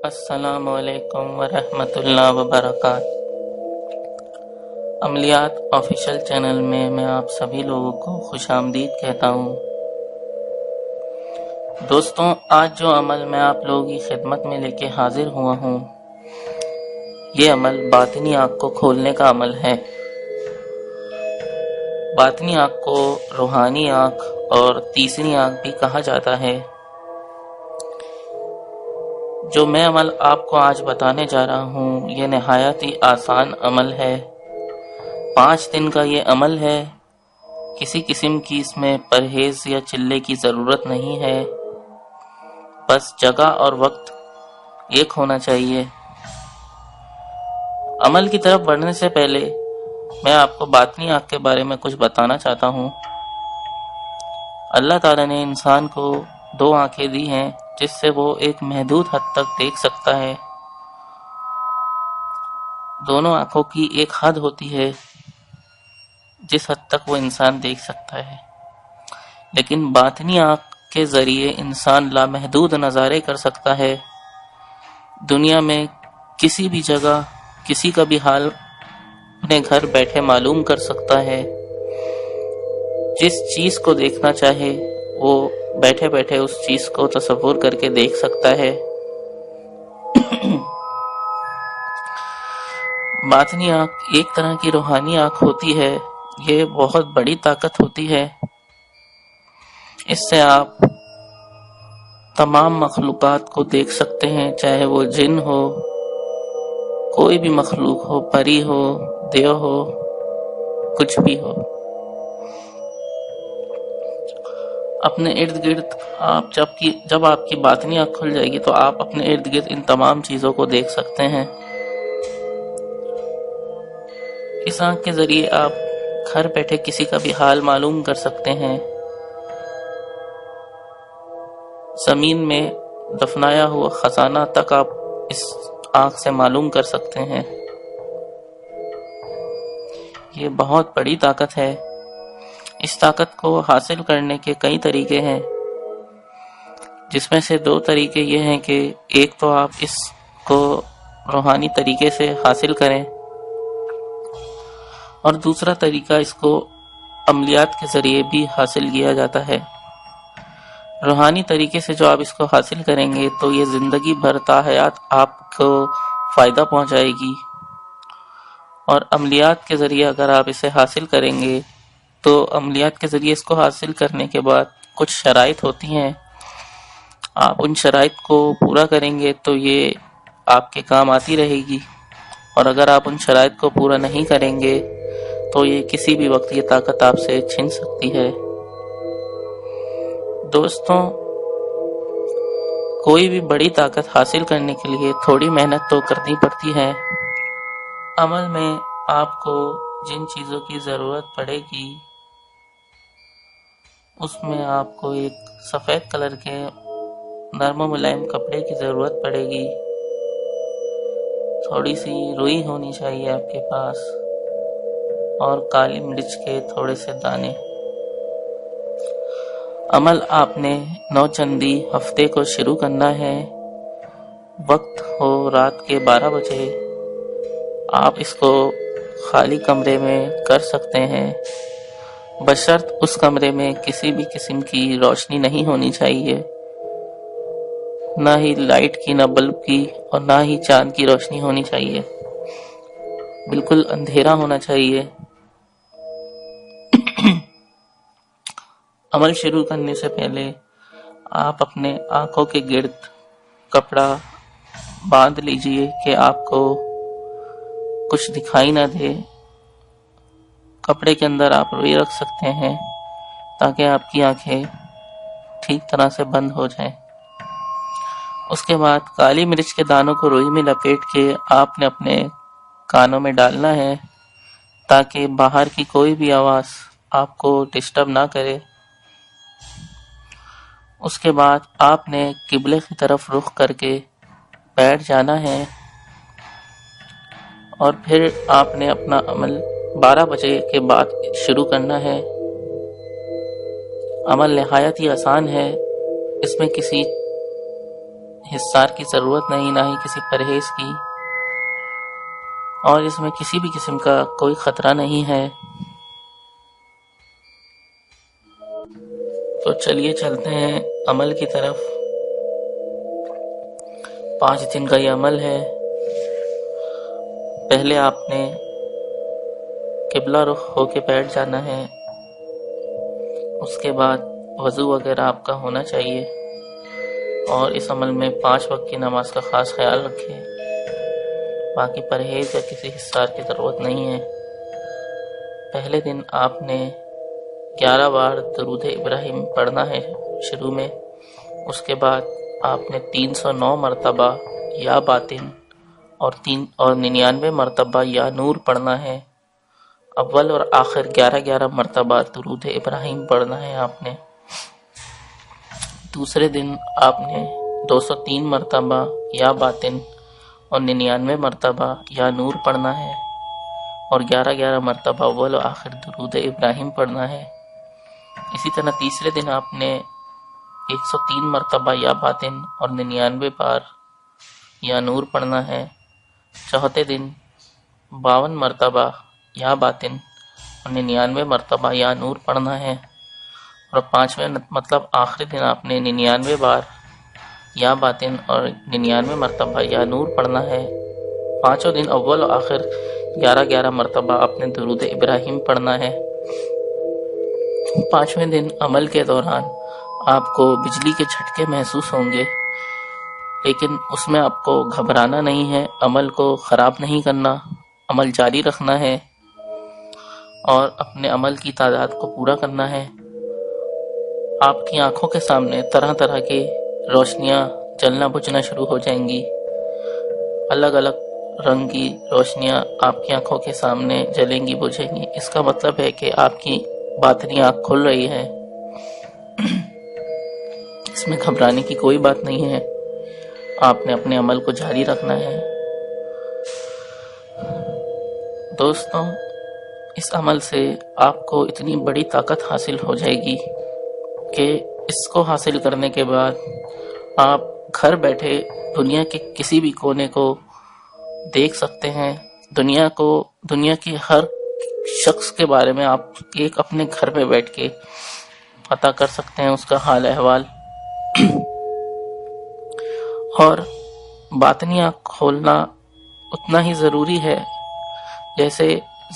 السلام علیکم ورحمۃ اللہ وبرکاتہ۔ عملیات آفیشیل چینل میں آپ سبھی لوگوں کو خوش آمدید کہتا ہوں۔ دوستوں، آج جو عمل میں آپ لوگوں کی خدمت میں لے کے حاضر ہوا ہوں، یہ عمل باطنی آنکھ کو کھولنے کا عمل ہے۔ باطنی آنکھ کو روحانی آنکھ اور تیسری آنکھ بھی کہا جاتا ہے۔ جو میں عمل آپ کو آج بتانے جا رہا ہوں، یہ نہایت ہی آسان عمل ہے۔ 5 دن کا یہ عمل ہے۔ کسی قسم کی اس میں پرہیز یا چلے کی ضرورت نہیں ہے، بس جگہ اور وقت ایک ہونا چاہیے۔ عمل کی طرف بڑھنے سے پہلے میں آپ کو باطنی آنکھ کے بارے میں کچھ بتانا چاہتا ہوں۔ اللہ تعالیٰ نے انسان کو 2 آنکھیں دی ہیں، جس سے وہ ایک محدود حد تک دیکھ سکتا ہے۔ دونوں آنکھوں کی ایک حد ہوتی ہے جس حد تک وہ انسان دیکھ سکتا ہے، لیکن باطنی آنکھ کے ذریعے انسان لامحدود نظارے کر سکتا ہے۔ دنیا میں کسی بھی جگہ کسی کا بھی حال اپنے گھر بیٹھے معلوم کر سکتا ہے۔ جس چیز کو دیکھنا چاہے وہ بیٹھے بیٹھے اس چیز کو تصور کر کے دیکھ سکتا ہے۔ باطنی آنکھ ایک طرح کی روحانی آنکھ ہوتی ہے۔ یہ بہت بڑی طاقت ہوتی ہے۔ اس سے آپ تمام مخلوقات کو دیکھ سکتے ہیں، چاہے وہ جن ہو، کوئی بھی مخلوق ہو، پری ہو، دیو ہو، کچھ بھی ہو۔ اپنے ارد گرد آپ جب آپ کی باطنی آنکھ کھل جائے گی تو آپ اپنے ارد گرد ان تمام چیزوں کو دیکھ سکتے ہیں۔ اس آنکھ کے ذریعے آپ گھر بیٹھے کسی کا بھی حال معلوم کر سکتے ہیں۔ زمین میں دفنایا ہوا خزانہ تک آپ اس آنکھ سے معلوم کر سکتے ہیں۔ یہ بہت بڑی طاقت ہے۔ اس طاقت کو حاصل کرنے کے کئی طریقے ہیں، جس میں سے 2 طریقے یہ ہیں کہ ایک تو آپ اس کو روحانی طریقے سے حاصل کریں، اور دوسرا طریقہ اس کو عملیات کے ذریعے بھی حاصل کیا جاتا ہے۔ روحانی طریقے سے جو آپ اس کو حاصل کریں گے تو یہ زندگی بھر تا حیات آپ کو فائدہ پہنچائے گی، اور عملیات کے ذریعے اگر آپ اسے حاصل کریں گے تو عملیات کے ذریعے اس کو حاصل کرنے کے بعد کچھ شرائط ہوتی ہیں۔ آپ ان شرائط کو پورا کریں گے تو یہ آپ کے کام آتی رہے گی، اور اگر آپ ان شرائط کو پورا نہیں کریں گے تو یہ کسی بھی وقت یہ طاقت آپ سے چھن سکتی ہے۔ دوستوں، کوئی بھی بڑی طاقت حاصل کرنے کے لیے تھوڑی محنت تو کرنی پڑتی ہے۔ عمل میں آپ کو جن چیزوں کی ضرورت پڑے گی، اس میں آپ کو ایک سفید کلر کے نرم و ملائم کپڑے کی ضرورت پڑے گی، تھوڑی سی روئی ہونی چاہیے آپ کے پاس، اور کالی مرچ کے تھوڑے سے دانے۔ عمل آپ نے 9 چندی ہفتے کو شروع کرنا ہے۔ وقت ہو رات کے 12 بجے۔ آپ اس کو خالی کمرے میں کر سکتے ہیں، بشرط اس کمرے میں کسی بھی قسم کی روشنی نہیں ہونی چاہیے، نہ ہی لائٹ کی، نہ بلب کی، اور نہ ہی چاند کی روشنی ہونی چاہیے۔ بالکل اندھیرا ہونا چاہیے۔ عمل شروع کرنے سے پہلے آپ اپنے آنکھوں کے گرد کپڑا باندھ لیجئے کہ آپ کو کچھ دکھائی نہ دے۔ کپڑے کے اندر آپ روئی رکھ سکتے ہیں تاکہ آپ کی آنکھیں ٹھیک طرح سے بند ہو جائیں۔ اس کے بعد کالی مرچ کے دانوں کو روئی میں لپیٹ کے آپ نے اپنے کانوں میں ڈالنا ہے تاکہ باہر کی کوئی بھی آواز آپ کو ڈسٹرب نہ کرے۔ اس کے بعد آپ نے قبلے کی طرف رخ کر کے بیٹھ جانا ہے، اور پھر آپ نے اپنا عمل 12 بجے کے بعد شروع کرنا ہے۔ عمل نہایت ہی آسان ہے، اس میں کسی حصار کی ضرورت نہیں، نہ ہی کسی پرہیز کی، اور اس میں کسی بھی قسم کا کوئی خطرہ نہیں ہے۔ تو چلیے چلتے ہیں عمل کی طرف۔ 5 دن کا یہ عمل ہے۔ پہلے آپ نے قبلہ رخ ہو کے بیٹھ جانا ہے، اس کے بعد وضو وغیرہ آپ کا ہونا چاہیے، اور اس عمل میں 5 وقت کی نماز کا خاص خیال رکھیں۔ باقی پرہیز یا کسی حصار کی ضرورت نہیں ہے۔ پہلے دن آپ نے 11 بار درود ابراہیم پڑھنا ہے شروع میں، اس کے بعد آپ نے 309 مرتبہ یا باطن اور 99 مرتبہ یا نور پڑھنا ہے۔ اول اور آخر 11 مرتبہ درود ابراہیم پڑھنا ہے آپ نے۔ دوسرے دن آپ نے 203 مرتبہ یا باطن اور 99 مرتبہ یا نور پڑھنا ہے، اور 11 مرتبہ اول و آخر درود ابراہیم پڑھنا ہے۔ اسی طرح تیسرے دن آپ نے 103 مرتبہ یا باطن اور 99 بار یا نور پڑھنا ہے۔ چوتھے دن 52 مرتبہ یا باطن اور 99 مرتبہ یا نور پڑھنا ہے، اور 5ویں مطلب آخری دن آپ نے 99 بار یا باطن اور 99 مرتبہ یا نور پڑھنا ہے۔ 5 دن اول و آخر 11 مرتبہ آپ نے درود ابراہیم پڑھنا ہے۔ 5ویں دن عمل کے دوران آپ کو بجلی کے جھٹکے محسوس ہوں گے، لیکن اس میں آپ کو گھبرانا نہیں ہے، عمل کو خراب نہیں کرنا، عمل جاری رکھنا ہے اور اپنے عمل کی تعداد کو پورا کرنا ہے۔ آپ کی آنکھوں کے سامنے طرح طرح کی روشنیاں جلنا بجھنا شروع ہو جائیں گی۔ الگ الگ رنگ کی روشنیاں آپ کی آنکھوں کے سامنے جلیں گی بجھیں گی۔ اس کا مطلب ہے کہ آپ کی باطنی آنکھ کھل رہی ہے۔ اس میں گھبرانے کی کوئی بات نہیں ہے، آپ نے اپنے عمل کو جاری رکھنا ہے۔ دوستوں، اس عمل سے آپ کو اتنی بڑی طاقت حاصل ہو جائے گی کہ اس کو حاصل کرنے کے بعد آپ گھر بیٹھے دنیا کے کسی بھی کونے کو دیکھ سکتے ہیں۔ دنیا کے ہر شخص کے بارے میں آپ ایک اپنے گھر میں بیٹھ کے پتہ کر سکتے ہیں اس کا حال احوال۔ اور باطنی آنکھ کھولنا اتنا ہی ضروری ہے جیسے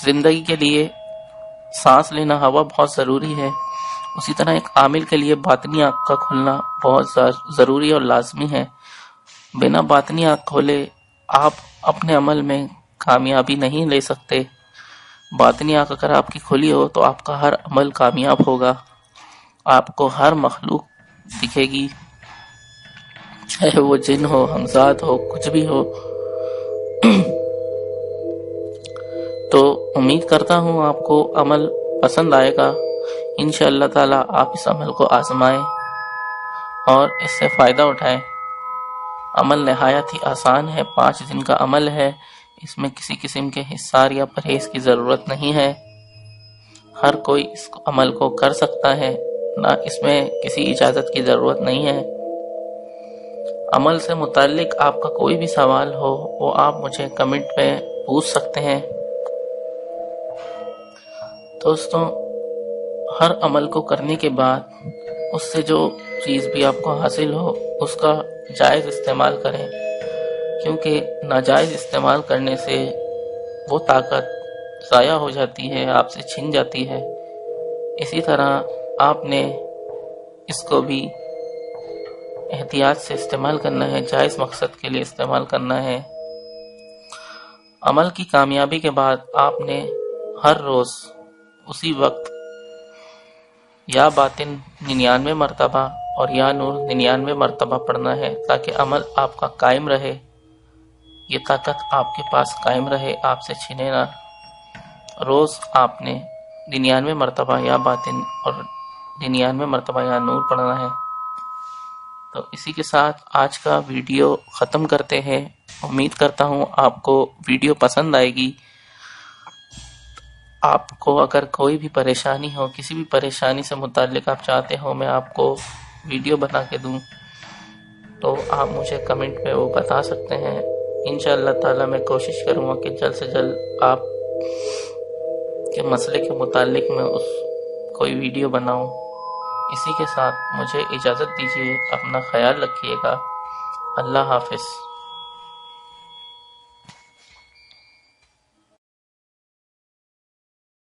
زندگی کے لیے سانس لینا ہوا بہت ضروری ہے، اسی طرح ایک عامل کے لیے باطنی آنکھ کا کھلنا بہت ضروری اور لازمی ہے۔ بنا باطنی آنکھ کھولے آپ اپنے عمل میں کامیابی نہیں لے سکتے۔ باطنی آنکھ اگر آپ کی کھلی ہو تو آپ کا ہر عمل کامیاب ہوگا، آپ کو ہر مخلوق دکھے گی، چاہے وہ جن ہو، ہمزاد ہو، کچھ بھی ہو۔ تو امید کرتا ہوں آپ کو عمل پسند آئے گا۔ انشاءاللہ تعالی آپ اس عمل کو آزمائیں اور اس سے فائدہ اٹھائیں۔ عمل نہایت ہی آسان ہے، 5 دن کا عمل ہے، اس میں کسی قسم کے حصار یا پرہیز کی ضرورت نہیں ہے۔ ہر کوئی اس عمل کو کر سکتا ہے، نہ اس میں کسی اجازت کی ضرورت نہیں ہے۔ عمل سے متعلق آپ کا کوئی بھی سوال ہو وہ آپ مجھے کمنٹ میں پوچھ سکتے ہیں۔ دوستوں، ہر عمل کو کرنے کے بعد اس سے جو چیز بھی آپ کو حاصل ہو اس کا جائز استعمال کریں، کیونکہ ناجائز استعمال کرنے سے وہ طاقت ضائع ہو جاتی ہے، آپ سے چھن جاتی ہے۔ اسی طرح آپ نے اس کو بھی احتیاط سے استعمال کرنا ہے، جائز مقصد کے لیے استعمال کرنا ہے۔ عمل کی کامیابی کے بعد آپ نے ہر روز اسی وقت یا باطن 99 مرتبہ اور یا نور 99 مرتبہ پڑھنا ہے، تاکہ عمل آپ کا قائم رہے، یہ طاقت آپ کے پاس قائم رہے، آپ سے چھنے نہ۔ روز آپ نے 99 مرتبہ یا باطن اور 99 مرتبہ یا نور پڑھنا ہے۔ تو اسی کے ساتھ آج کا ویڈیو ختم کرتے ہیں۔ امید کرتا ہوں آپ کو ویڈیو پسند آئے گی۔ آپ کو اگر کوئی بھی پریشانی ہو، کسی بھی پریشانی سے متعلق آپ چاہتے ہو میں آپ کو ویڈیو بنا کے دوں، تو آپ مجھے کمنٹ میں وہ بتا سکتے ہیں۔ انشاءاللہ تعالی میں کوشش کروں گا کہ جلد سے جلد آپ کے مسئلے کے متعلق میں کوئی ویڈیو بناؤں۔ اسی کے ساتھ مجھے اجازت دیجیے، اپنا خیال رکھیے گا۔ اللہ حافظ۔